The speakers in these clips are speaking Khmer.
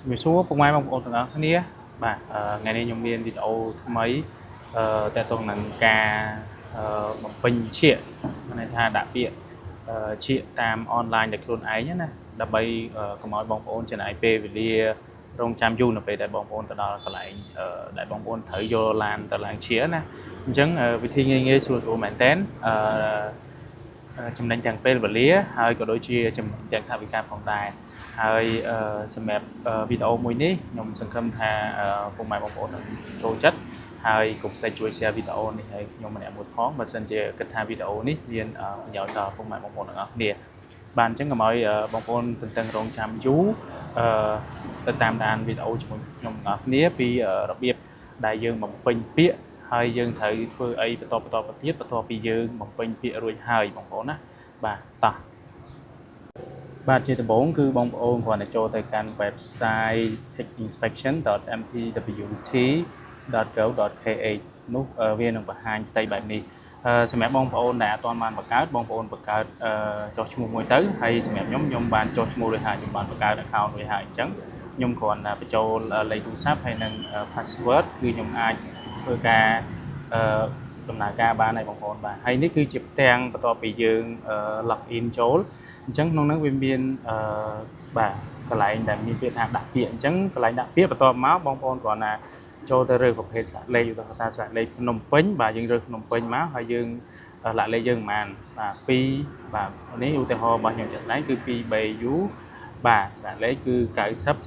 Vì số không ai mong ổn đó kia bà ngày nay nhung miên video mấy tại tuần nắng ca một bình chuyện này tha đã biện chuyện tam online để luôn ấy nhé nè đã bay có mọi bóng ổn trên IP về đi rong cham du là về đại bóng ổn từ đó còn lại đại bóng ổn thử vô làm từ làng chia nè chẳng vì thi nghe nghe xua xua mảnh tén trong đánh chẳng phê và lía hơi có đôi chia trong chẳng thà vì cam phòng tài hơi xem mẹp video mùi ní nhung sân khâm tha cùng mày một bộ trôi chất hơi cùng tay chui xe video này hay nhung mình một thoáng và sân chơi kịch tha video ní viên nhỏ trò cùng mày một bộ nữa nè bạn chẳng là mọi bóng ôn từng từng rong chăm chú từ tam đàn video cho nhung ní vì đặc biệt đại dương một bình bịa hơi dương thử phương ấy bắt to tiết bắt to bây giờ một bên bịa rồi hơi bóng ổn á bà ta bà chia từ 4 cứ bóng ổn còn để cho tới căn website techinspections.mpwt.gov.kh nút viên đồng hai tây bản đi xem mẹ bóng ổn đã toàn bàn bạc cát bóng ổn bạc cát cho chung mùi tới hay xem mẹ nhóm bàn cho chung mùi hai nhóm bàn bạc cát account rồi hai trắng nhóm còn là cho lấy tu sáp hay nâng password cứ nhóm ai với cảដំណើរការបានហើយបងប្អូនបាទហើយនេះគឺជាផ្ទាំងបន្ទាប់ពីយើង login ចូលអញ្ចឹងក្នុងហ្នឹងវាមានបាទកន្លែងដែលមានពាក្យថាដាក់ពាក្យអញ្ចឹងកន្លែងដាក់ពាក្យបន្ទាប់មកបងប្អូនគ្រាន់តែចូលទៅរើសប្រភេទសាក់លេខឧទាហរណ៍ថាសាក់លេខភ្នំពេញបាទយើងរើសភ្នំពេញមកហើយយើងលាក់លេខយើងប៉ុន្មានបាទ2បាទនេះឧទាហរណ៍របស់ខ្ញុំចាក់ស្ដែងគឺ 2BU បាទសាក់លេខគឺ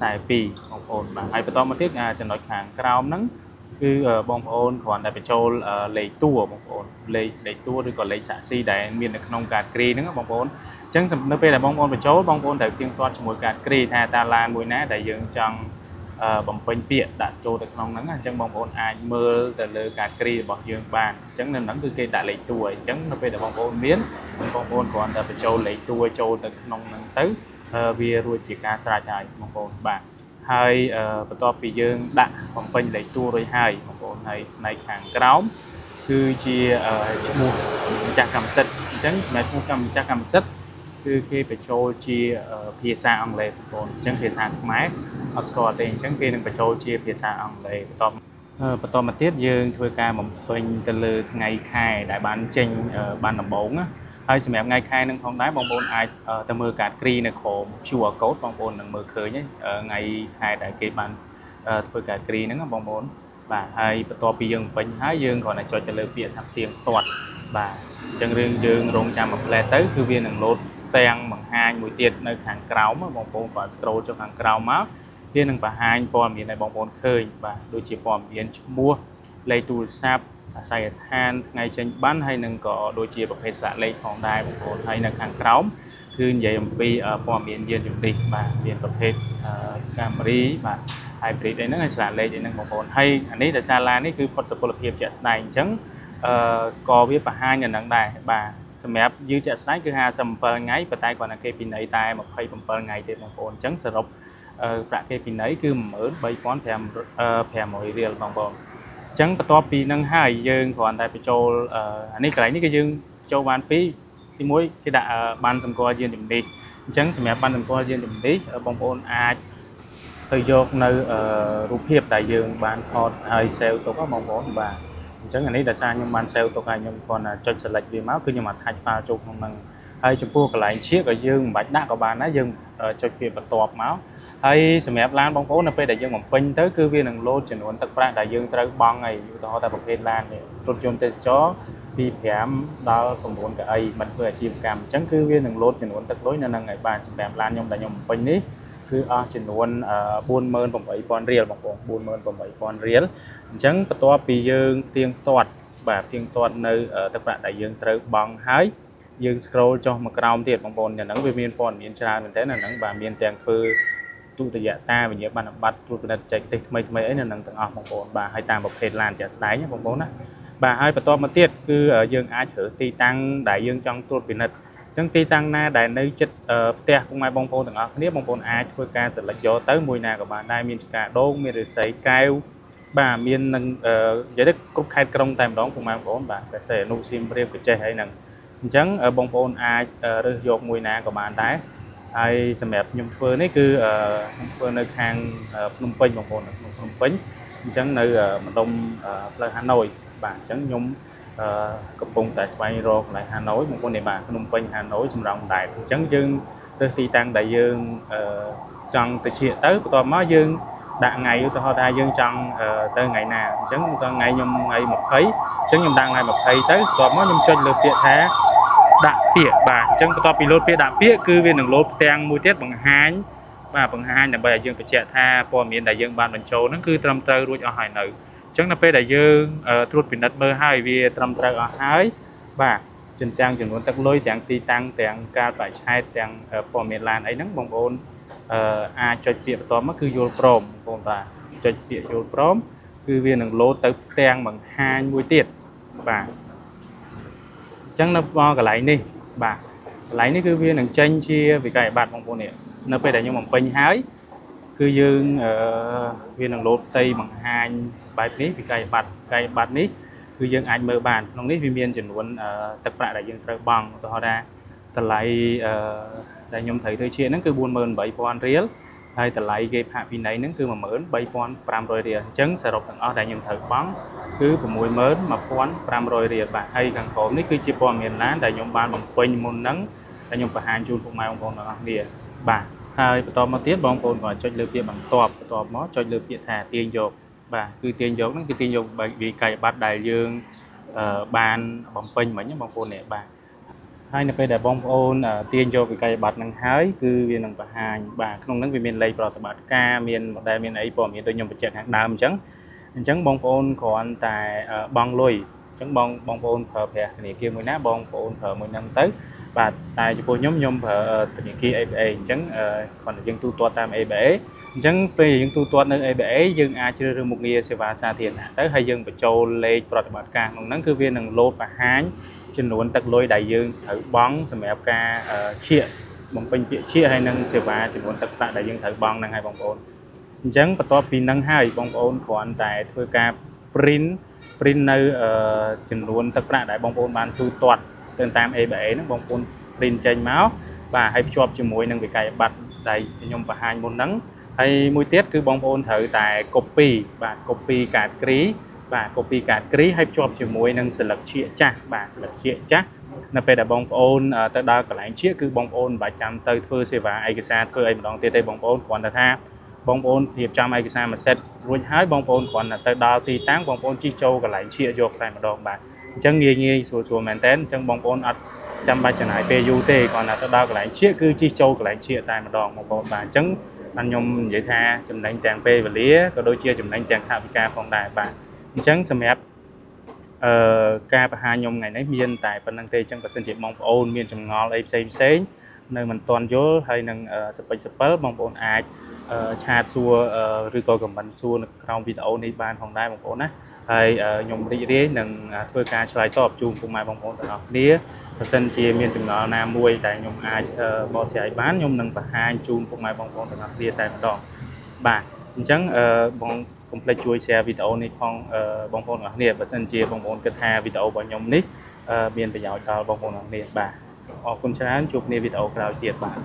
9042បងប្អូនបាទហើយបន្តមកទៀតចំណុចខាងក្រោមហ្នឹងគឺបងប្អូនគ្រាន់តែបញ្ចូលលេខតួបងប្អូនលេខតួឬក៏លេខសាក់ស៊ីដែលមាននៅក្នុងកាតគ្រីហ្នឹងបងប្អូនអញ្ចឹងនៅពេលដែលបងប្អូនបញ្ចូលបងប្អូនត្រូវទៀងទាត់ជាមួយកាតគ្រីថាតើឡានមួយណាដែលយើងចង់បំពេញពាក្យដាក់ចូលទៅក្នុងហ្នឹងអញ្ចឹងបងប្អូនអាចមើលទៅលើកាតគ្រីរបស់យើងបានអញ្ចឹងនៅហ្នឹងគឺគេដាក់លេខតួអញ្ចឹងនៅពេលដែលបងប្អូនមានបងប្អូនគ្រាន់តែបញ្ចូលលេខតួចូលទៅក្នុងហ្នឹងទៅវារួចជាការស្រេចហើយបងប្អូនបាទហើយបន្ទាប់ពីយើងដាក់បំពេញលេខតួរួចហើយបងប្អូនហើយផ្នែកខាងក្រោមគឺជាឈ្មោះម្ចាស់កម្មសិទ្ធិអញ្ចឹងសម្រាប់ឈ្មោះម្ចាស់កម្មសិទ្ធិគឺគេបញ្ចូលជាភាសាអង់គ្លេសបងប្អូនអញ្ចឹងភាសាខ្មែរអត់ស្គាល់ទេអញ្ចឹងគេនឹងបញ្ចូលជាភាសាអង់គ្លេសបន្តមកទៀតយើងធ្វើការបំពេញទៅលើថ្ងៃខែដែលបានចេញបានដំបូងណាហើយសម្រាប់ថ្ងៃខែនឹងផងដែរបងប្អូនអាចទៅមើលកាតគ្រីនៅក្រោម QR code បងប្អូននឹងមើលឃើញថ្ងៃខែដែលគេបានធ្វើកាតគ្រីហ្នឹងបងប្អូនបាទហើយបន្ទាប់ពីយើងពេញហើយយើងគ្រាន់តែចុចទៅលើពាក្យថាទៀងទាត់បាទអញ្ចឹងរឿងយើងរងចាំមួយផ្លែទៅគឺវានឹងលោតទាំងបង្ហាញមួយទៀតនៅខាងក្រោមបងប្អូនគាត់ scroll ចុះខាងក្រោមមកវានឹងបង្ហាញព័ត៌មានឲ្យបងប្អូនឃើញបាទដូចជាព័ត៌មានឈ្មោះលេខទូរស័ព្ទអាស័យដ្ឋានថ្ងៃចេញបានហើយនឹងក៏ដូចជាប្រភេទស្លាកលេខផងដែរបងប្អូនហើយនៅខាងក្រោមគឺនិយាយអំពីព័ត៌មានយានជំនិះបាទមានប្រភេទកាមេរីបាទ hybrid អីហ្នឹងហើយស្លាកលេខអីហ្នឹងបងប្អូនហើយអានេះដោយសារឡាននេះគឺផុតសុពលភាពជាក់ស្ដែងអញ្ចឹងក៏វាបង្ហាញអាហ្នឹងដែរបាទសម្រាប់យឺជាក់ស្ដែងគឺ57ថ្ងៃប៉ុន្តែគ្រាន់តែគេពិន័យតែ27ថ្ងៃទេបងប្អូនអញ្ចឹងសរុបប្រាក់គេពិន័យគឺ13500រៀលបងប្អូនអញ្ចឹងបន្ទាប់ពីហ្នឹងហើយយើងគ្រាន់តែបញ្ចូលអានេះកន្លែងនេះគឺយើងចូលបានពី1គេដាក់បានសម្គាល់យានជំនិះអញ្ចឹងសម្រាប់បានសម្គាល់យានជំនិះបងប្អូនអាចទៅយកនៅរូបភាពដែលយើងបានថតហើយ save ទុកបងប្អូនបាទអញ្ចឹងអានេះដោយសារខ្ញុំបាន save ទុកហើយខ្ញុំគ្រាន់តែចុច select វាមកគឺខ្ញុំអាច attach file ចូលក្នុងហ្នឹងហើយចំពោះកន្លែងឈៀកក៏យើងមិនបាច់ដាក់ក៏បានដែរយើងចុចវាបន្ទាប់មកហើយសម្រាប់ឡានបងប្អូននៅពេលដែលយើងបំពេញទៅគឺវានឹងលោតចំនួនទឹកប្រាក់ដែលយើងត្រូវបង់ហើយឧទាហរណ៍តែប្រភេទឡាននេះរថយន្តទេសចរពី5ដល់9កៅអីមិនធ្វើអាជីវកម្មអញ្ចឹងគឺវានឹងលោតចំនួនទឹកលុយនៅហ្នឹងហើយបាទសម្រាប់ឡានខ្ញុំដែលខ្ញុំបំពេញនេះគឺអស់ចំនួន48000រៀលបងប្អូន48000រៀលអញ្ចឹងបន្ទាប់ពីយើងទៀងទាត់បាទទៀងទាត់នៅទឹកប្រាក់ដែលយើងត្រូវបង់ហើយយើង scroll ចុះមកក្រោមទៀតបងប្អូនយ៉ាងហ្នឹងវាមានព័ត៌មានច្រើនមែនទែនហ្នឹងបាទមានទាំងធ្វើទុតិយតាវិញ្ញាបនបត្រត្រួតពិនិត្យចេញទេសថ្មីអីនៅនឹងទាំងអស់បងប្អូនបាទហើយតាមប្រភេទឡានជាក់ស្ដែងបងប្អូនណាបាទហើយបន្តមកទៀតគឺយើងអាចរើសទីតាំងដែលយើងចង់ត្រួតពិនិត្យអញ្ចឹងទីតាំងណាដែលនៅជិតផ្ទះពុកម៉ែបងប្អូនទាំងអស់គ្នាបងប្អូនអាចធ្វើការ select យកទៅមួយណាក៏បានដែរមានចកាដូងមានរិស័យកែវបាទមាននឹងនិយាយទៅគ្រប់ខេត្តក្រុងតែម្ដងពុកម៉ែបងប្អូនបាទតែសេអនុសៀមរាបកញ្ចេះអីហ្នឹងអញ្ចឹងបងប្អូនអាចរើសយកមួយណាក៏បានដែរ ហើយសម្រាប់ខ្ញុំធ្វើនេះគឺខ្ញុំធ្វើនៅខាងភ្នំពេញបងប្អូននៅក្នុងភ្នំពេញអញ្ចឹងនៅម្ដុំផ្លូវហាណូយបាទអញ្ចឹងខ្ញុំកំពុងតែស្វែងរកកន្លែងហាណូយបងប្អូននេះបាទភ្នំពេញហាណូយសម្រាប់ដែរអញ្ចឹងយើងរើសទីតាំងដែលយើងចង់ទៅជាទៅបន្ទាប់មកយើងដាក់ថ្ងៃឧទាហរណ៍ថាយើងចង់ទៅថ្ងៃណាអញ្ចឹងទៅថ្ងៃខ្ញុំថ្ងៃ20អញ្ចឹងខ្ញុំដាក់ថ្ងៃ20ទៅបន្ទាប់មកខ្ញុំចុចលើពាក្យថាដាក់ពាក្យបាទអញ្ចឹងបន្ទាប់ពីលោតពាក្យដាក់ពាក្យគឺវានឹងលោតផ្ទាំងមួយទៀតបង្ហាញបាទបង្ហាញដើម្បីឲ្យយើងបញ្ជាក់ថាព័ត៌មានដែលយើងបានបញ្ចូលហ្នឹងគឺត្រឹមត្រូវរួចអស់ហើយនៅអញ្ចឹងនៅពេលដែលយើងត្រួតពិនិត្យមើលហើយវាត្រឹមត្រូវអស់ហើយបាទទាំងចំនួនទឹកលុយទាំងទីតាំងទាំងការបច្ឆេទទាំងព័ត៌មានឡានអីហ្នឹងបងប្អូនអាចចុចពាក្យបន្ទាប់មកគឺយល់ព្រមបងប្អូនបាទចុចពាក្យយល់ព្រមគឺវានឹងលោតទៅផ្ទាំងបង្ហាញមួយទៀតបាទអញ្ចឹងនៅកន្លែងនេះបាទកន្លែងនេះគឺវានឹងចេញជាវិក័យប័ត្របងប្អូននេះនៅពេលដែលខ្ញុំបំពេញហើយគឺយើងវានឹងលោតផ្ទៃបង្ហាញបែបនេះវិក័យប័ត្រនេះគឺយើងអាចមើលបានក្នុងនេះវាមានចំនួនទឹកប្រាក់ដែលយើងត្រូវបង់ឧទាហរណ៍ថាតម្លៃដែលខ្ញុំត្រូវធ្វើជាហ្នឹងគឺ48000រៀលហើយតម្លៃគេផាកពិន័យហ្នឹងគឺ13500រៀលអញ្ចឹងសរុបទាំងអស់ដែលខ្ញុំត្រូវបង់គឺ61500រៀលបាទហើយខាងក្រោមនេះគឺជាព័ត៌មានឡានដែលខ្ញុំបានបំពេញមុនហ្នឹងដែលខ្ញុំបង្ហាញជូនពុកម៉ែបងប្អូនទាំងអស់គ្នាបាទហើយបន្តមកទៀតបងប្អូនក៏ចុចលើពាក្យបន្ទាប់មកចុចលើពាក្យថាទាញយកបាទគឺទាញយកហ្នឹងគឺទាញយកវិក័យប័ត្រដែលយើងបានបំពេញមិញបងប្អូននេះបាទហើយនៅពេលដែលបងប្អូនទាញយកវិក័យប័ត្រហ្នឹងហើយគឺវានឹងបង្ហាញបាទក្នុងហ្នឹងវាមានលេខប្រតិបត្តិការមាន model មានអីព័ត៌មានដូចខ្ញុំបញ្ជាក់ខាងដើមអញ្ចឹងបងប្អូនគ្រាន់តែបង់លុយអញ្ចឹងបងប្អូនប្រើប្រាស់ធនាគារមួយណាបងប្អូនប្រើមួយហ្នឹងទៅបាទតែចំពោះខ្ញុំប្រើធនាគារ ABA អញ្ចឹងគ្រាន់តែយើងទូទាត់តាម ABA អញ្ចឹងពេលយើងទូទាត់នៅ ABA យើងអាចជ្រើសរើសមុខងារសេវាសាធារណៈទៅហើយយើងបញ្ចូលលេខប្រតិបត្តិការក្នុងហ្នឹងគឺវានឹងលោតបង្ហាញចំនួនទឹកលុយដែលយើងត្រូវបង់សម្រាប់ការឈៀកបំពេញពាក្យឈៀកហើយនឹងសេវាចំនួនទឹកប្រាក់ដែលយើងត្រូវបង់ហ្នឹងហើយបងប្អូនអញ្ចឹងបន្ទាប់ពីហ្នឹងហើយបងប្អូនគ្រាន់តែធ្វើការ print នៅចំនួនទឹកប្រាក់ដែលបងប្អូនបានទូទាត់ទៅតាម ABA ហ្នឹងបងប្អូន print ចេញមកបាទហើយភ្ជាប់ជាមួយនឹងវិក័យប័ត្រដែលខ្ញុំបង្ហាញមុនហ្នឹងហើយមួយទៀតគឺបងប្អូនត្រូវតែ copy បាទ copy កាតគ្រីបាទ copy កាតគ្រីហើយភ្ជាប់ជាមួយនឹងស្លឹកឈៀកចាស់បាទស្លឹកឈៀកចាស់នៅពេលដែលបងប្អូនទៅដល់កន្លែងឈៀកគឺបងប្អូនមិនបាច់ចាំទៅធ្វើសេវាឯកសារធ្វើអីម្ដងទៀតទេបងប្អូនគ្រាន់តែថាបងប្អូនរៀបចំឯកសារមួយសេតរួចហើយបងប្អូនគ្រាន់តែទៅដល់ទីតាំងបងប្អូនជិះចូលកន្លែងឈៀកយកតែម្ដងបាទអញ្ចឹងងាយស្រួលមែនតើអញ្ចឹងបងប្អូនអត់ចាំបាច់ចំណាយពេលយូរទេគ្រាន់តែទៅដល់កន្លែងឈៀកគឺជិះចូលកន្លែងឈៀកតែម្ដងបងប្អូនបាទអញ្ចឹងបានខ្ញុំនិយាយថាចំណេញទាំងពេលវេលាក៏ដូចជាចំណេញទាំងថវិកាផងដែរបាទអញ្ចឹងសម្រាប់ការបង្ហាញខ្ញុំថ្ងៃនេះមានតែប៉ុណ្្នឹងទេអញ្ចឹងបើសិនជាបងប្អូនមានចម្ងល់អីផ្សេងនៅមិនទាន់យល់ហើយនឹងសពេចសពិលបងប្អូនអាចឆាតសួរឬក៏ comment សួរនៅក្រោមវីដេអូនេះបានផងដែរបងប្អូនណាហើយខ្ញុំរីករាយនឹងធ្វើការឆ្លើយតបជូនពុកម៉ែបងប្អូនទាំងអស់គ្នាបើសិនជាមានចម្ងល់ណាមួយដែលខ្ញុំអាចបកស្រាយបានខ្ញុំនឹងបង្ហាញជូនពុកម៉ែបងប្អូនទាំងអស់គ្នាតែម្ដងបាទអញ្ចឹងបងកុំភ្លេចជួយ share វីដេអូនេះផងបងប្អូនទាំងអស់គ្នាបើសិនជាបងប្អូនគិតថាវីដេអូរបស់ខ្ញុំនេះមានប្រយោជន៍ដល់បងប្អូនទាំងអស់គ្នាបាទអរគុណច្រើនជួបគ្នាវីដេអូក្រោយទៀតបាទ